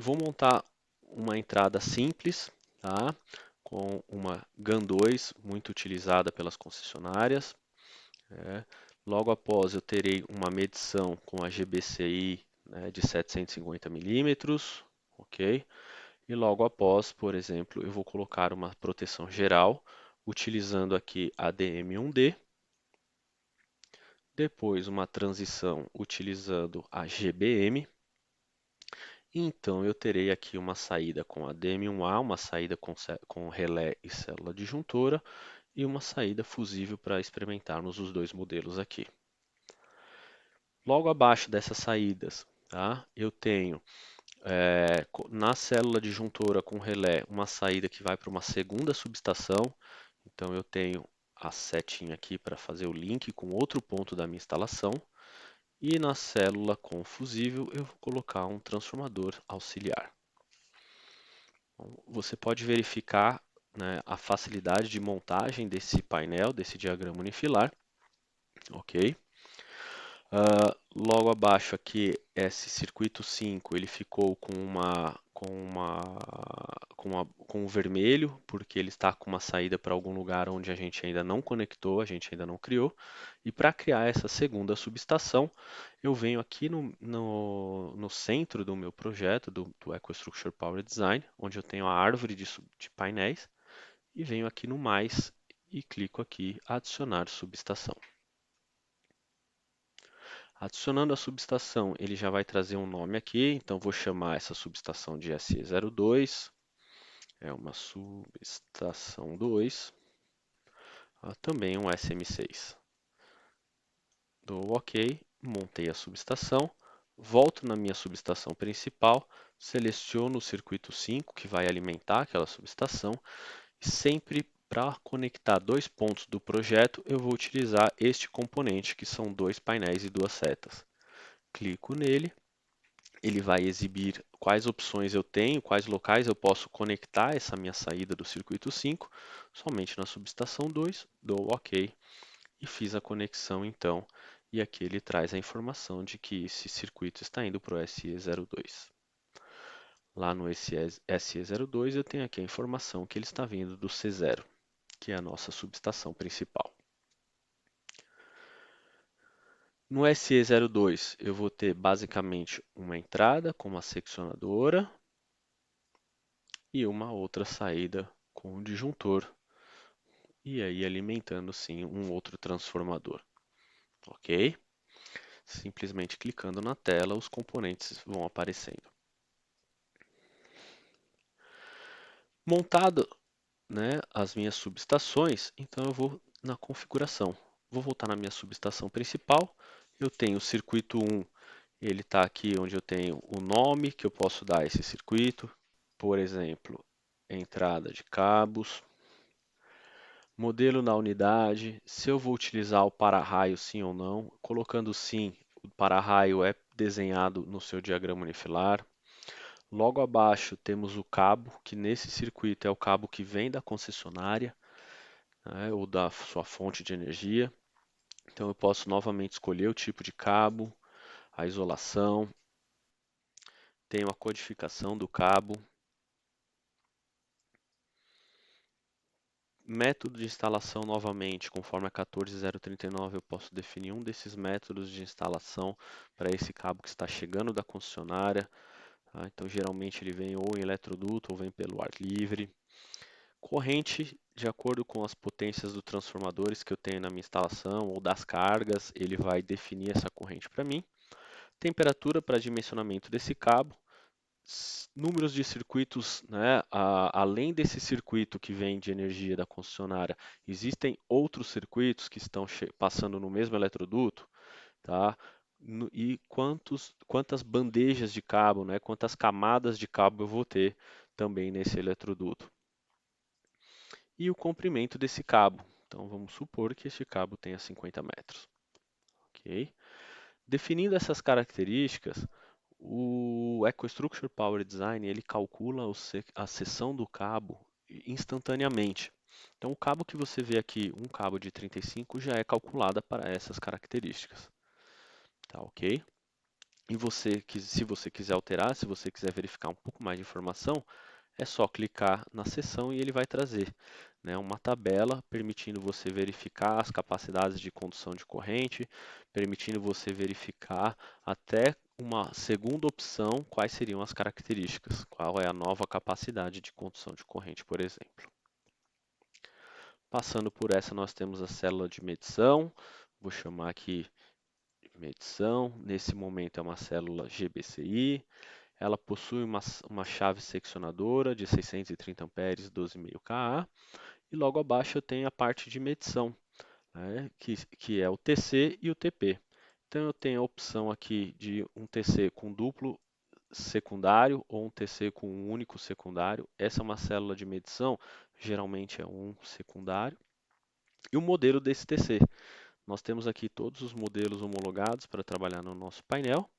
vou montar uma entrada simples, tá? Com uma GAN 2, muito utilizada pelas concessionárias. Logo após eu terei uma medição com a GBCI, né, de 750 milímetros, ok? E logo após, por exemplo, eu vou colocar uma proteção geral, utilizando aqui a DM1D, depois uma transição utilizando a GBM. Então eu terei aqui uma saída com a DM1A, uma saída com relé e célula disjuntora e uma saída fusível para experimentarmos os dois modelos aqui. Logo abaixo dessas saídas, tá, eu tenho na célula disjuntora com relé uma saída que vai para uma segunda subestação. Então eu tenho a setinha aqui para fazer o link com outro ponto da minha instalação. E na célula com fusível eu vou colocar um transformador auxiliar. Bom, você pode verificar, né, a facilidade de montagem desse painel, desse diagrama unifilar. Ok? Logo abaixo aqui, esse circuito 5, ele ficou com o vermelho, porque ele está com uma saída para algum lugar onde a gente ainda não conectou, a gente ainda não criou. E para criar essa segunda subestação, eu venho aqui no centro do meu projeto, do EcoStruxure Power Design, onde eu tenho a árvore de painéis, e venho aqui no mais e clico aqui adicionar subestação. Adicionando a subestação, ele já vai trazer um nome aqui, então vou chamar essa subestação de SE02, é uma subestação 2, também um SM6. Dou OK, montei a subestação, volto na minha subestação principal, seleciono o circuito 5 que vai alimentar aquela subestação, e sempre para conectar dois pontos do projeto eu vou utilizar este componente que são dois painéis e duas setas. Clico nele. Ele vai exibir quais opções eu tenho, quais locais eu posso conectar essa minha saída do circuito 5, somente na subestação 2, dou OK e fiz a conexão então, e aqui ele traz a informação de que esse circuito está indo para o SE02. Lá no SE02 eu tenho aqui a informação que ele está vindo do C0, que é a nossa subestação principal. No SE02 eu vou ter basicamente uma entrada com uma seccionadora, e uma outra saída com um disjuntor, e aí alimentando sim um outro transformador, ok? Simplesmente clicando na tela, os componentes vão aparecendo. Montado, né, as minhas subestações, então eu vou na configuração. Vou voltar na minha subestação principal, eu tenho o circuito 1, ele está aqui onde eu tenho o nome que eu posso dar a esse circuito, por exemplo, entrada de cabos, modelo na unidade, se eu vou utilizar o para-raio sim ou não. Colocando sim, o para-raio é desenhado no seu diagrama unifilar. Logo abaixo temos o cabo, que nesse circuito é o cabo que vem da concessionária, né, ou da sua fonte de energia. Então eu posso novamente escolher o tipo de cabo, a isolação, tenho a codificação do cabo, método de instalação novamente, conforme a 14039, eu posso definir um desses métodos de instalação para esse cabo que está chegando da concessionária. Tá? Então, geralmente ele vem ou em eletroduto ou vem pelo ar livre. Corrente, de acordo com as potências dos transformadores que eu tenho na minha instalação ou das cargas, ele vai definir essa corrente para mim. Temperatura para dimensionamento desse cabo, números de circuitos, né, além desse circuito que vem de energia da concessionária, existem outros circuitos que estão passando no mesmo eletroduto, tá? E quantas bandejas de cabo, né, quantas camadas de cabo eu vou ter também nesse eletroduto. E o comprimento desse cabo. Então vamos supor que este cabo tenha 50 metros. Ok? Definindo essas características, o EcoStruxure Power Design ele calcula a seção do cabo instantaneamente. Então, o cabo que você vê aqui, um cabo de 35, já é calculada para essas características. Tá ok? E se você quiser alterar, se você quiser verificar um pouco mais de informação, é só clicar na seção e ele vai trazer, né, uma tabela permitindo você verificar as capacidades de condução de corrente, permitindo você verificar até uma segunda opção quais seriam as características, qual é a nova capacidade de condução de corrente, por exemplo. Passando por essa, nós temos a célula de medição, vou chamar aqui de medição, nesse momento é uma célula GBCI, ela possui uma chave seccionadora de 630 amperes, 12,5 kA, e logo abaixo eu tenho a parte de medição, né, que é o TC e o TP. Então eu tenho a opção aqui de um TC com duplo secundário ou um TC com um único secundário. Essa é uma célula de medição, geralmente é um secundário. E o modelo desse TC. Nós temos aqui todos os modelos homologados para trabalhar no nosso painel.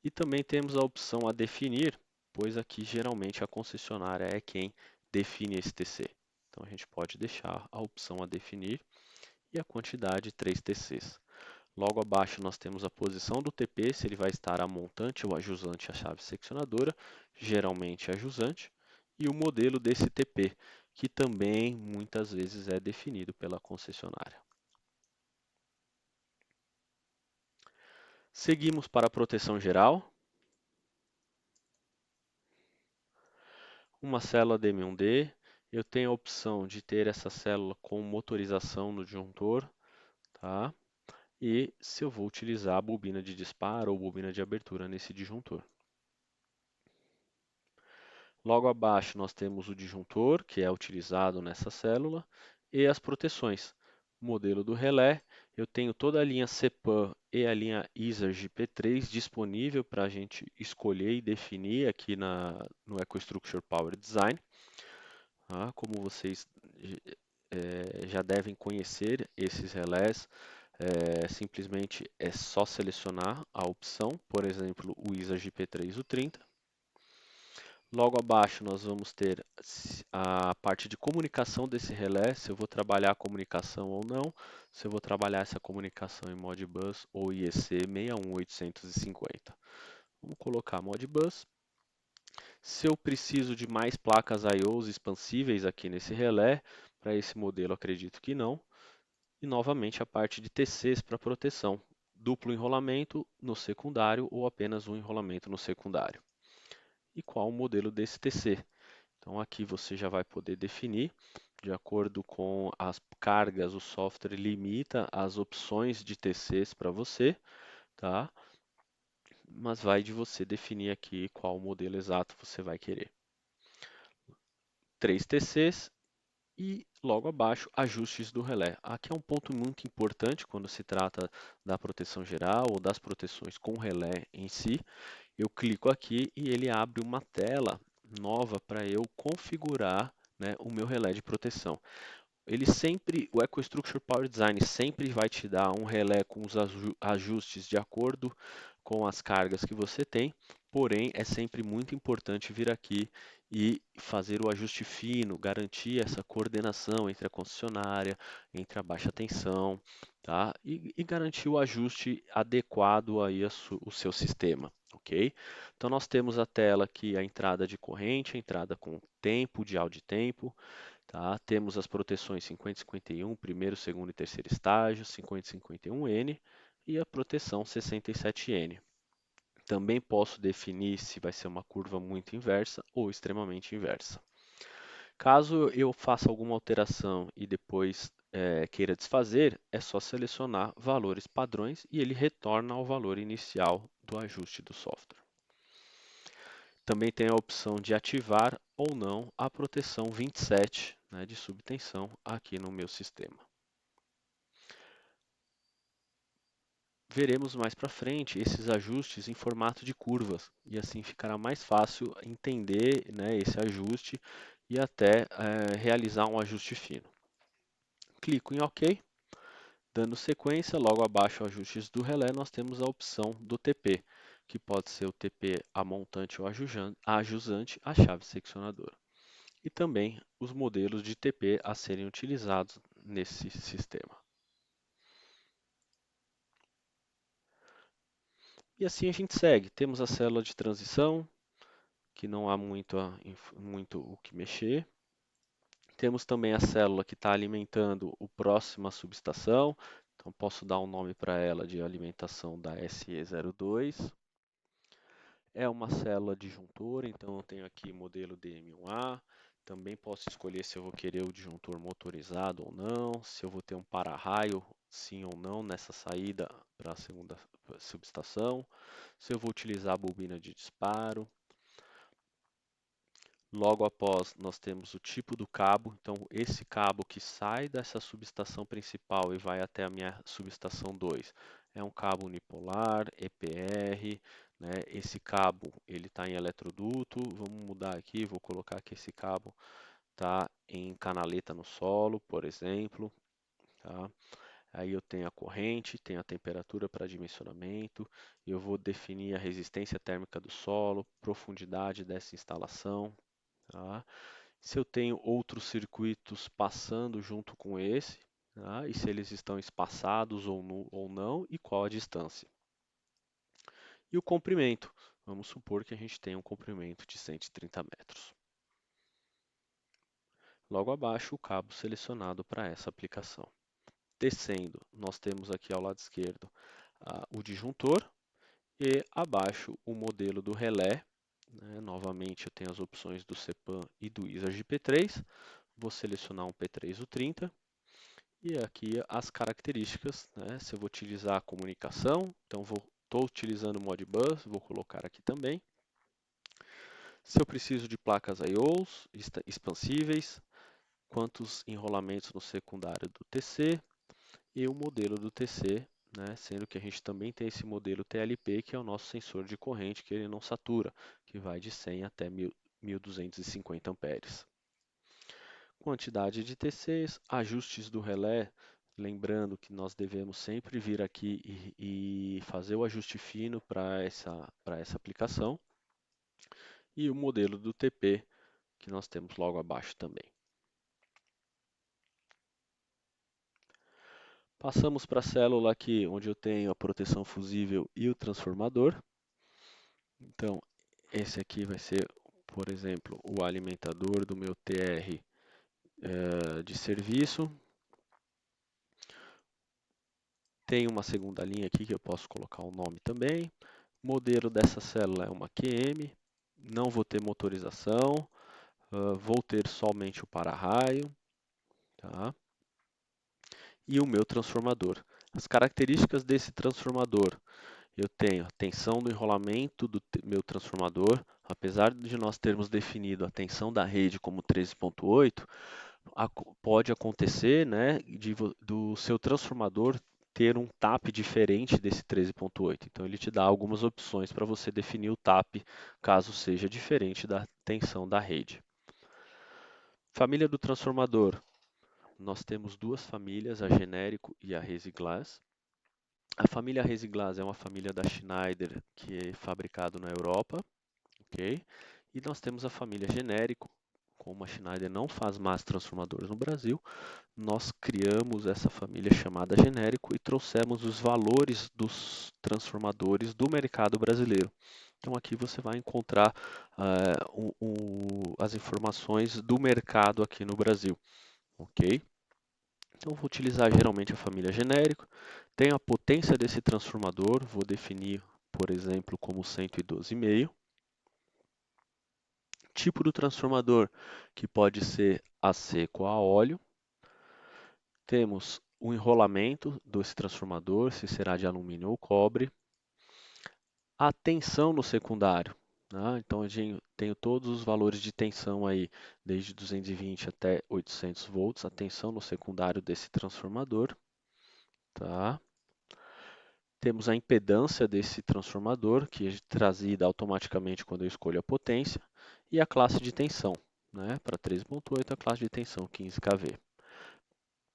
E também temos a opção a definir, pois aqui geralmente a concessionária é quem define esse TC. Então a gente pode deixar a opção a definir e a quantidade 3 TCs. Logo abaixo nós temos a posição do TP, se ele vai estar a montante ou a jusante a chave seccionadora, geralmente a jusante, e o modelo desse TP, que também muitas vezes é definido pela concessionária. Seguimos para a proteção geral. Uma célula DM1D, eu tenho a opção de ter essa célula com motorização no disjuntor, tá? E se eu vou utilizar a bobina de disparo ou bobina de abertura nesse disjuntor. Logo abaixo nós temos o disjuntor, que é utilizado nessa célula, e as proteções. O modelo do relé, eu tenho toda a linha CPAM e a linha ISARG P3 disponível para a gente escolher e definir aqui no EcoStruxure Power Design. Tá? Como vocês já devem conhecer esses relés, simplesmente é só selecionar a opção, por exemplo, o ISA GP3 U30. Logo abaixo nós vamos ter a parte de comunicação desse relé, se eu vou trabalhar a comunicação ou não, se eu vou trabalhar essa comunicação em Modbus ou IEC 61850. Vamos colocar Modbus. Se eu preciso de mais placas I/Os expansíveis aqui nesse relé, para esse modelo acredito que não. E novamente a parte de TCs para proteção, duplo enrolamento no secundário ou apenas um enrolamento no secundário. E qual o modelo desse TC? Então aqui você já vai poder definir, de acordo com as cargas, o software limita as opções de TCs para você, tá? Mas vai de você definir aqui qual modelo exato você vai querer. 3 TCs e logo abaixo ajustes do relé. Aqui é um ponto muito importante quando se trata da proteção geral ou das proteções com relé em si. Eu clico aqui e ele abre uma tela nova para eu configurar, né, o meu relé de proteção. O EcoStruxure Power Design sempre vai te dar um relé com os ajustes de acordo com as cargas que você tem, porém é sempre muito importante vir aqui e fazer o ajuste fino, garantir essa coordenação entre a concessionária, entre a baixa tensão, tá? E garantir o ajuste adequado aí ao seu sistema, ok? Então nós temos a tela aqui, a entrada de corrente, a entrada com tempo, dial de tempo, tá? Temos as proteções 50-51, primeiro, segundo e terceiro estágio, 50-51N e a proteção 67N. Também posso definir se vai ser uma curva muito inversa ou extremamente inversa. Caso eu faça alguma alteração e depois queira desfazer, é só selecionar valores padrões e ele retorna ao valor inicial do ajuste do software. Também tem a opção de ativar ou não a proteção 27, né, de subtensão aqui no meu sistema. Veremos mais para frente esses ajustes em formato de curvas e assim ficará mais fácil entender, né, esse ajuste e até realizar um ajuste fino. Clico em OK, dando sequência, logo abaixo ajustes do relé nós temos a opção do TP, que pode ser o TP a montante ou a jusante, a chave seccionadora. E também os modelos de TP a serem utilizados nesse sistema. E assim a gente segue. Temos a célula de transição, que não há muito o que mexer. Temos também a célula que está alimentando o próxima subestação. Então, posso dar um nome para ela de alimentação da SE02. É uma célula disjuntora, então eu tenho aqui modelo DM1A. Também posso escolher se eu vou querer o disjuntor motorizado ou não, se eu vou ter um para-raio, sim ou não, nessa saída para a segunda subestação, se eu vou utilizar a bobina de disparo. Logo após, nós temos o tipo do cabo. Então, esse cabo que sai dessa subestação principal e vai até a minha subestação 2 é um cabo unipolar, EPR. Né? Esse cabo ele está em eletroduto. Vamos mudar aqui, vou colocar que esse cabo está em canaleta no solo, por exemplo. Tá? Aí eu tenho a corrente, tenho a temperatura para dimensionamento, eu vou definir a resistência térmica do solo, profundidade dessa instalação. Tá? Se eu tenho outros circuitos passando junto com esse, tá? E se eles estão espaçados ou não, e qual a distância. E o comprimento, vamos supor que a gente tem um comprimento de 130 metros. Logo abaixo, o cabo selecionado para essa aplicação. Descendo, nós temos aqui ao lado esquerdo o disjuntor e abaixo o modelo do relé. Né? Novamente, eu tenho as opções do CPAM e do ISA P3. Vou selecionar um P3U30 e aqui as características, né? Se eu vou utilizar a comunicação, então estou utilizando o Modbus, vou colocar aqui também. Se eu preciso de placas I/Os expansíveis, quantos enrolamentos no secundário do TC e o modelo do TC, né? Sendo que a gente também tem esse modelo TLP, que é o nosso sensor de corrente, que ele não satura, que vai de 100 até 1250 amperes. Quantidade de TCs, ajustes do relé, lembrando que nós devemos sempre vir aqui e fazer o ajuste fino para essa aplicação. E o modelo do TP, que nós temos logo abaixo também. Passamos para a célula aqui, onde eu tenho a proteção fusível e o transformador. Então, esse aqui vai ser, por exemplo, o alimentador do meu TR de serviço. Tem uma segunda linha aqui que eu posso colocar o nome também. O modelo dessa célula é uma QM. Não vou ter motorização. Vou ter somente o para-raio. Tá? E o meu transformador. As características desse transformador. Eu tenho a tensão do enrolamento do meu transformador. Apesar de nós termos definido a tensão da rede como 13.8, pode acontecer, né, do seu transformador ter um TAP diferente desse 13.8. Então ele te dá algumas opções para você definir o TAP caso seja diferente da tensão da rede. Família do transformador. Nós temos duas famílias, a genérico e a Resiglass. A família Resiglass é uma família da Schneider que é fabricado na Europa, ok? E nós temos a família genérico. Como a Schneider não faz mais transformadores no Brasil, nós criamos essa família chamada genérico e trouxemos os valores dos transformadores do mercado brasileiro. Então aqui você vai encontrar as informações do mercado aqui no Brasil, ok? Então vou utilizar geralmente a família genérico. Tenho a potência desse transformador, vou definir, por exemplo, como 112,5. Tipo do transformador, que pode ser a seco ou a óleo. Temos o enrolamento desse transformador, se será de alumínio ou cobre. A tensão no secundário. Né? Então, eu tenho todos os valores de tensão aí, desde 220 até 800 volts, a tensão no secundário desse transformador. Tá? Temos a impedância desse transformador, que é trazida automaticamente quando eu escolho a potência, e a classe de tensão. Né? Para 13.8, a classe de tensão 15 kV.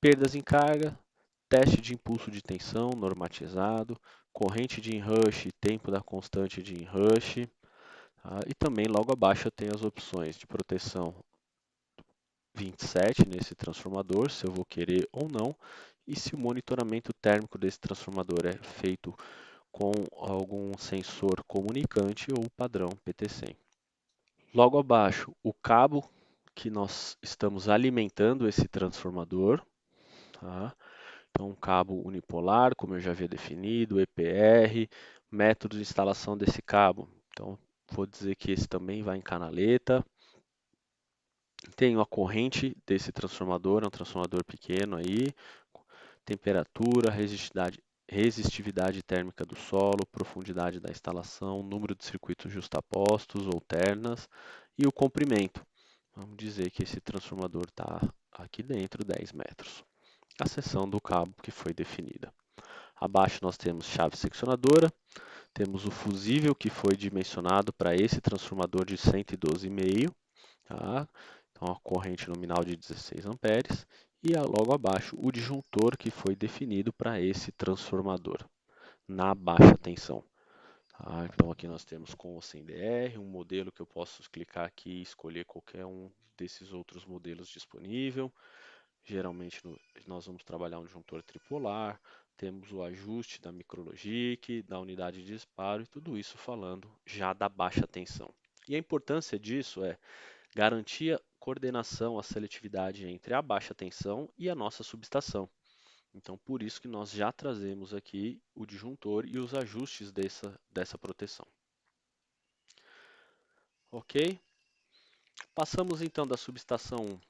Perdas em carga, teste de impulso de tensão normatizado, corrente de enrush e tempo da constante de enrush. Tá? E também logo abaixo eu tenho as opções de proteção 27 nesse transformador, se eu vou querer ou não, e se o monitoramento térmico desse transformador é feito com algum sensor comunicante ou padrão PT100. Logo abaixo, o cabo que nós estamos alimentando esse transformador, tá? Então, um cabo unipolar, como eu já havia definido, EPR, método de instalação desse cabo. Então, vou dizer que esse também vai em canaleta. Tenho a corrente desse transformador, é um transformador pequeno aí, temperatura, resistividade térmica do solo, profundidade da instalação, número de circuitos justapostos ou ternas e o comprimento. Vamos dizer que esse transformador está aqui dentro, 10 metros. A seção do cabo que foi definida. Abaixo nós temos chave seccionadora, temos o fusível que foi dimensionado para esse transformador de 112,5, tá? Então a corrente nominal de 16 amperes e logo abaixo o disjuntor que foi definido para esse transformador na baixa tensão. Tá? Então aqui nós temos com ou sem DR, um modelo que eu posso clicar aqui e escolher qualquer um desses outros modelos disponível. Geralmente nós vamos trabalhar um disjuntor tripolar, temos o ajuste da micrologic, da unidade de disparo e tudo isso falando já da baixa tensão. E a importância disso é garantir a coordenação, a seletividade entre a baixa tensão e a nossa subestação. Então, por isso que nós já trazemos aqui o disjuntor e os ajustes dessa proteção. Ok? Passamos então da subestação 1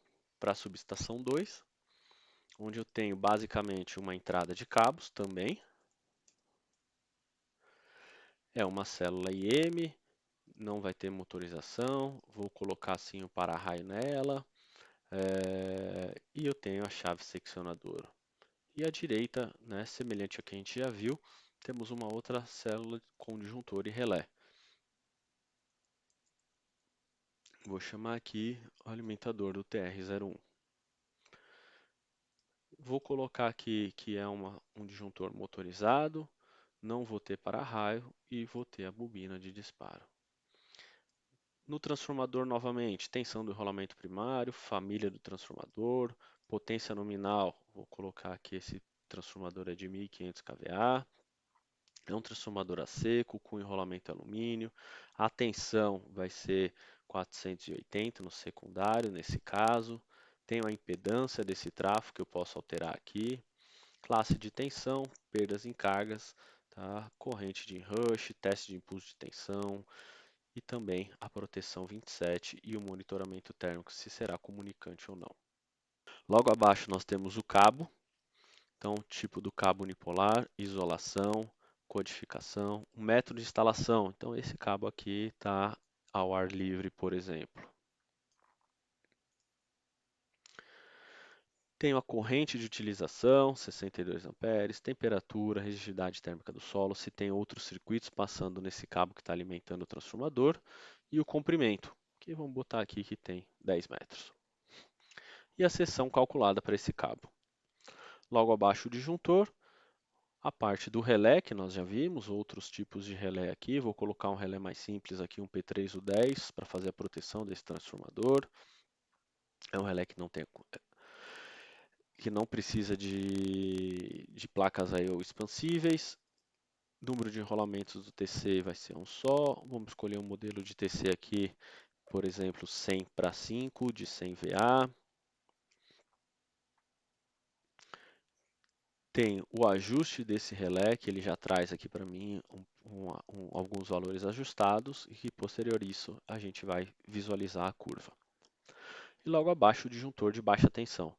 para a subestação 2, onde eu tenho basicamente uma entrada de cabos também. É uma célula IM, não vai ter motorização, vou colocar assim o para-raio nela, e eu tenho a chave seccionadora. E à direita, né, semelhante a que a gente já viu, temos uma outra célula com disjuntor e relé. Vou chamar aqui o alimentador do TR01. Vou colocar aqui que é um disjuntor motorizado, não vou ter para-raio e vou ter a bobina de disparo. No transformador, novamente, tensão do enrolamento primário, família do transformador, potência nominal, vou colocar aqui esse transformador é de 1500 kVA. É um transformador a seco com enrolamento alumínio. A tensão vai ser 480 no secundário, nesse caso. Tenho a impedância desse trafo que eu posso alterar aqui. Classe de tensão, perdas em cargas, tá? Corrente de rush, teste de impulso de tensão e também a proteção 27 e o monitoramento térmico, se será comunicante ou não. Logo abaixo nós temos o cabo. Então, tipo do cabo unipolar, isolação, codificação, um método de instalação. Então, esse cabo aqui está ao ar livre, por exemplo. Tenho a corrente de utilização, 62 amperes, temperatura, resistividade térmica do solo, se tem outros circuitos passando nesse cabo que está alimentando o transformador, e o comprimento, que vamos botar aqui que tem 10 metros. E a seção calculada para esse cabo. Logo abaixo o disjuntor, a parte do relé, que nós já vimos, outros tipos de relé aqui. Vou colocar um relé mais simples aqui, um P3U10, para fazer a proteção desse transformador. É um relé que não precisa de placas I/O expansíveis. Número de enrolamentos do TC vai ser um só. Vamos escolher um modelo de TC aqui, por exemplo, 100/5 de 100 VA. Tem o ajuste desse relé, que ele já traz aqui para mim alguns valores ajustados e que posterior a isso a gente vai visualizar a curva. E logo abaixo o disjuntor de baixa tensão,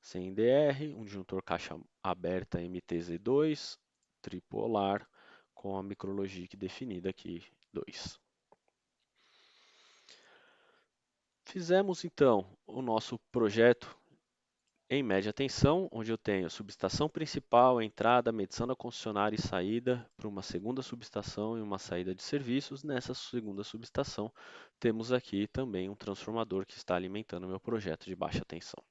sem DR, um disjuntor caixa aberta MTZ2, tripolar, com a micrologic definida aqui, 2. Fizemos então o nosso projeto em média tensão, onde eu tenho subestação principal, entrada, medição da concessionária e saída para uma segunda subestação e uma saída de serviços. Nessa segunda subestação, temos aqui também um transformador que está alimentando o meu projeto de baixa tensão.